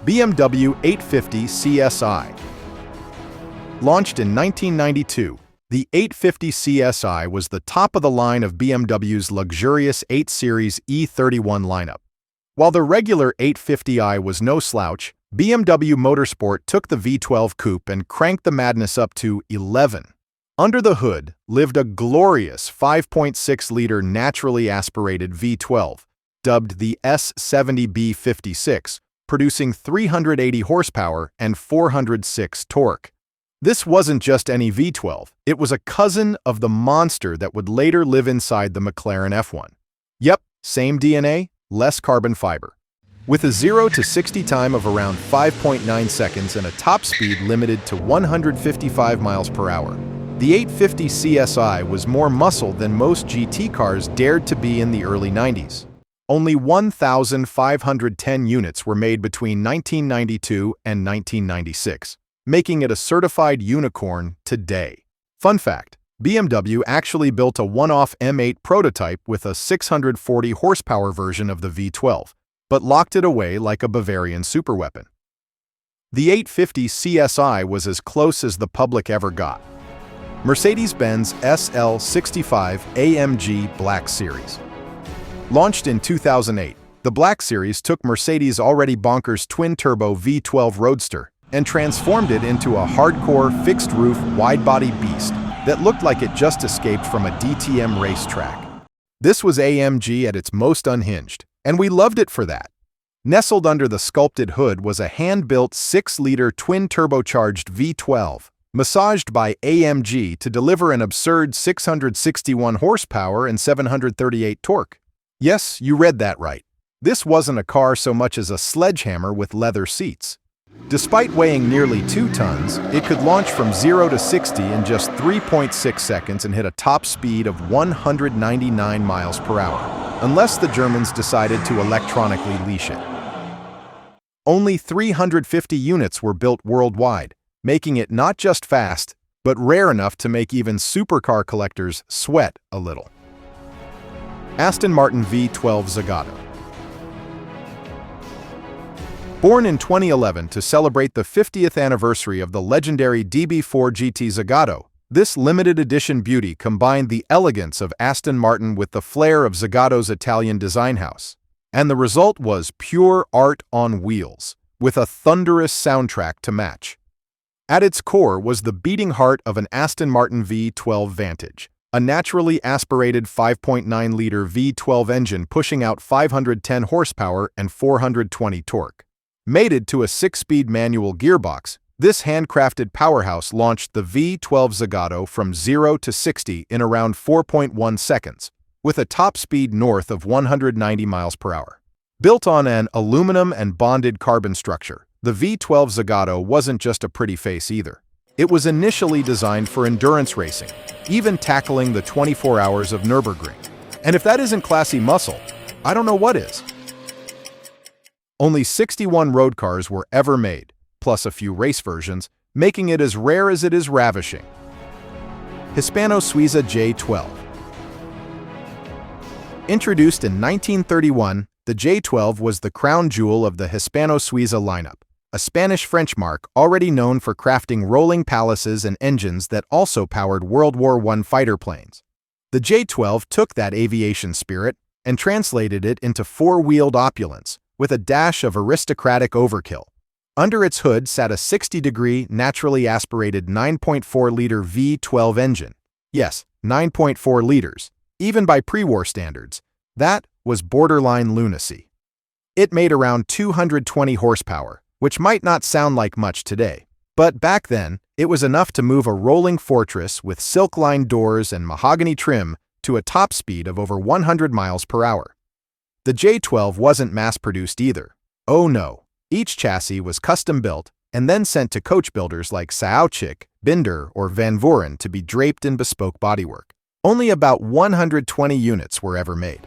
BMW 850 CSI. Launched in 1992, the 850 CSI was the top of the line of BMW's luxurious 8 Series E31 lineup. While the regular 850i was no slouch, BMW Motorsport took the V12 coupe and cranked the madness up to 11. Under the hood lived a glorious 5.6-liter naturally aspirated V12, dubbed the S70B56, producing 380 horsepower and 406 torque. This wasn't just any V12, it was a cousin of the monster that would later live inside the McLaren F1. Yep, same DNA, less carbon fiber. With a 0 to 60 time of around 5.9 seconds and a top speed limited to 155 miles per hour, the 850 CSI was more muscle than most GT cars dared to be in the early 90s. Only 1,510 units were made between 1992 and 1996, making it a certified unicorn today. Fun fact, BMW actually built a one-off M8 prototype with a 640 horsepower version of the V12, but locked it away like a Bavarian superweapon. The 850 CSI was as close as the public ever got. Mercedes-Benz SL65 AMG Black Series. Launched in 2008, the Black Series took Mercedes' already bonkers twin-turbo V12 Roadster and transformed it into a hardcore, fixed-roof, wide-body beast that looked like it just escaped from a DTM racetrack. This was AMG at its most unhinged, and we loved it for that. Nestled under the sculpted hood was a hand-built 6-liter twin-turbocharged V12, massaged by AMG to deliver an absurd 661 horsepower and 738 torque. Yes, you read that right. This wasn't a car so much as a sledgehammer with leather seats. Despite weighing nearly 2 tons, it could launch from 0 to 60 in just 3.6 seconds and hit a top speed of 199 miles per hour, unless the Germans decided to electronically leash it. Only 350 units were built worldwide, making it not just fast, but rare enough to make even supercar collectors sweat a little. Aston Martin V12 Zagato. Born in 2011 to celebrate the 50th anniversary of the legendary DB4 GT Zagato, this limited edition beauty combined the elegance of Aston Martin with the flair of Zagato's Italian design house. And the result was pure art on wheels, with a thunderous soundtrack to match. At its core was the beating heart of an Aston Martin V12 Vantage, a naturally aspirated 5.9-liter V12 engine pushing out 510 horsepower and 420 torque. Mated to a 6-speed manual gearbox, this handcrafted powerhouse launched the V12 Zagato from 0 to 60 in around 4.1 seconds, with a top speed north of 190 miles per hour. Built on an aluminum and bonded carbon structure, the V12 Zagato wasn't just a pretty face either. It was initially designed for endurance racing, even tackling the 24 hours of Nürburgring. And if that isn't classy muscle, I don't know what is. Only 61 road cars were ever made, plus a few race versions, making it as rare as it is ravishing. Hispano-Suiza J12. Introduced in 1931, the J12 was the crown jewel of the Hispano-Suiza lineup, a Spanish-French marque already known for crafting rolling palaces and engines that also powered World War I fighter planes. The J12 took that aviation spirit and translated it into four-wheeled opulence, with a dash of aristocratic overkill. Under its hood sat a 60-degree, naturally aspirated 9.4-liter V12 engine. Yes, 9.4 liters. Even by pre-war standards, that was borderline lunacy. It made around 220 horsepower, which might not sound like much today. But back then, it was enough to move a rolling fortress with silk-lined doors and mahogany trim to a top speed of over 100 miles per hour. The J12 wasn't mass-produced either. Oh no, each chassis was custom-built and then sent to coach builders like Sauchik, Binder, or Van Vuren to be draped in bespoke bodywork. Only about 120 units were ever made.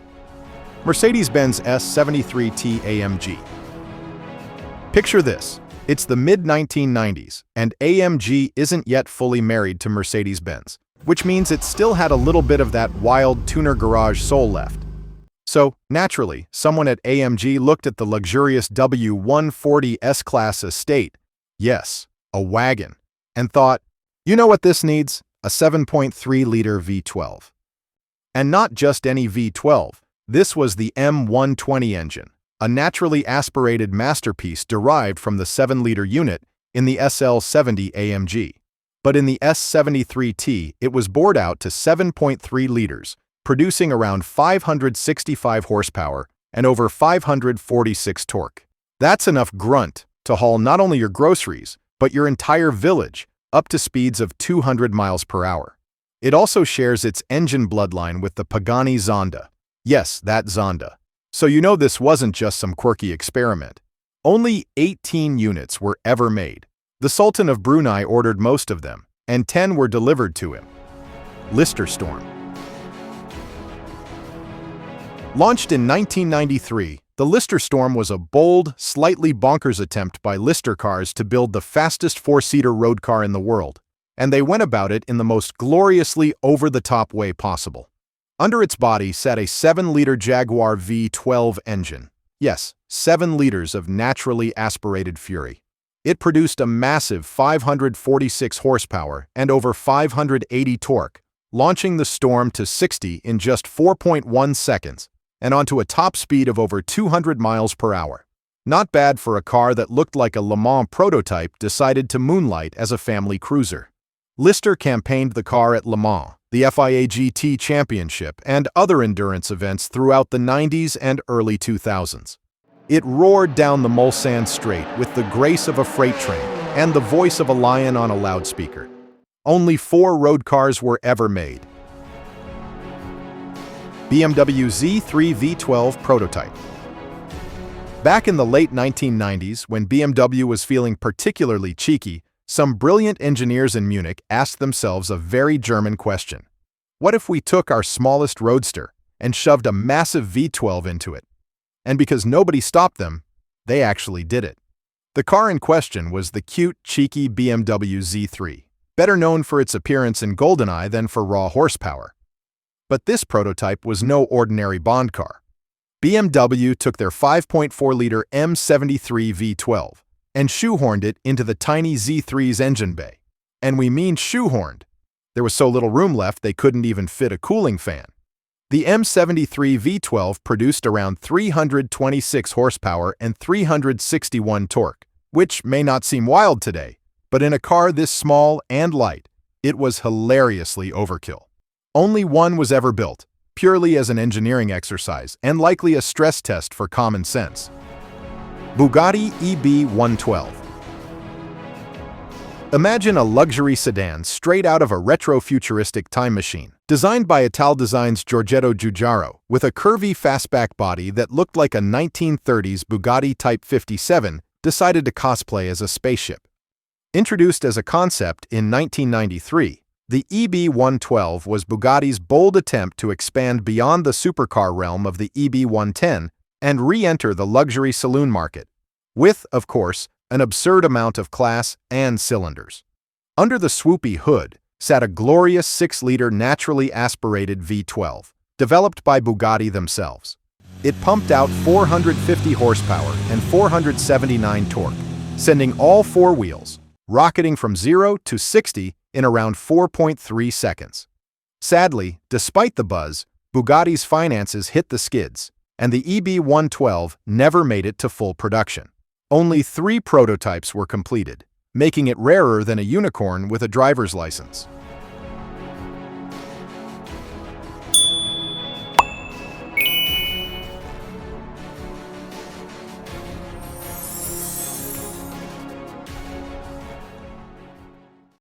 Mercedes-Benz S73T AMG. Picture this. It's the mid-1990s, and AMG isn't yet fully married to Mercedes-Benz, which means it still had a little bit of that wild tuner garage soul left. So, naturally, someone at AMG looked at the luxurious W140 S-Class estate, yes, a wagon, and thought, you know what this needs? A 7.3-liter V12. And not just any V12, this was the M120 engine, a naturally aspirated masterpiece derived from the 7-liter unit in the SL70 AMG. But in the S73T, it was bored out to 7.3 liters, producing around 565 horsepower and over 546 torque. That's enough grunt to haul not only your groceries, but your entire village, up to speeds of 200 miles per hour. It also shares its engine bloodline with the Pagani Zonda. Yes, that Zonda. So you know this wasn't just some quirky experiment. Only 18 units were ever made. The Sultan of Brunei ordered most of them, and 10 were delivered to him. Lister Storm. Launched in 1993, the Lister Storm was a bold, slightly bonkers attempt by Lister CarZ to build the fastest four-seater road car in the world, and they went about it in the most gloriously over-the-top way possible. Under its body sat a 7-liter Jaguar V12 engine. Yes, 7 liters of naturally aspirated fury. It produced a massive 546 horsepower and over 580 torque, launching the Storm to 60 in just 4.1 seconds and onto a top speed of over 200 miles per hour. Not bad for a car that looked like a Le Mans prototype decided to moonlight as a family cruiser. Lister campaigned the car at Le Mans, the FIA GT Championship, and other endurance events throughout the 90s and early 2000s. It roared down the Mulsanne Straight with the grace of a freight train and the voice of a lion on a loudspeaker. Only 4 road cars were ever made. BMW Z3 V12 Prototype. Back in the late 1990s, when BMW was feeling particularly cheeky, some brilliant engineers in Munich asked themselves a very German question. What if we took our smallest roadster and shoved a massive V12 into it? And because nobody stopped them, they actually did it. The car in question was the cute, cheeky BMW Z3, better known for its appearance in GoldenEye than for raw horsepower. But this prototype was no ordinary Bond car. BMW took their 5.4-liter M73 V12 and shoehorned it into the tiny Z3's engine bay. And we mean shoehorned. There was so little room left they couldn't even fit a cooling fan. The M73 V12 produced around 326 horsepower and 361 torque, which may not seem wild today, but in a car this small and light, it was hilariously overkill. Only one was ever built, purely as an engineering exercise and likely a stress test for common sense. Bugatti EB112. Imagine a luxury sedan straight out of a retro-futuristic time machine, designed by Italdesign's Giorgetto Giugiaro, with a curvy fastback body that looked like a 1930s Bugatti Type 57 decided to cosplay as a spaceship. Introduced as a concept in 1993, the EB112 was Bugatti's bold attempt to expand beyond the supercar realm of the EB110 and re-enter the luxury saloon market, with, of course, an absurd amount of class and cylinders. Under the swoopy hood sat a glorious 6-liter naturally aspirated V12, developed by Bugatti themselves. It pumped out 450 horsepower and 479 torque, sending all 4 wheels, rocketing from 0 to 60 in around 4.3 seconds. Sadly, despite the buzz, Bugatti's finances hit the skids, and the EB112 never made it to full production. Only 3 prototypes were completed, making it rarer than a unicorn with a driver's license.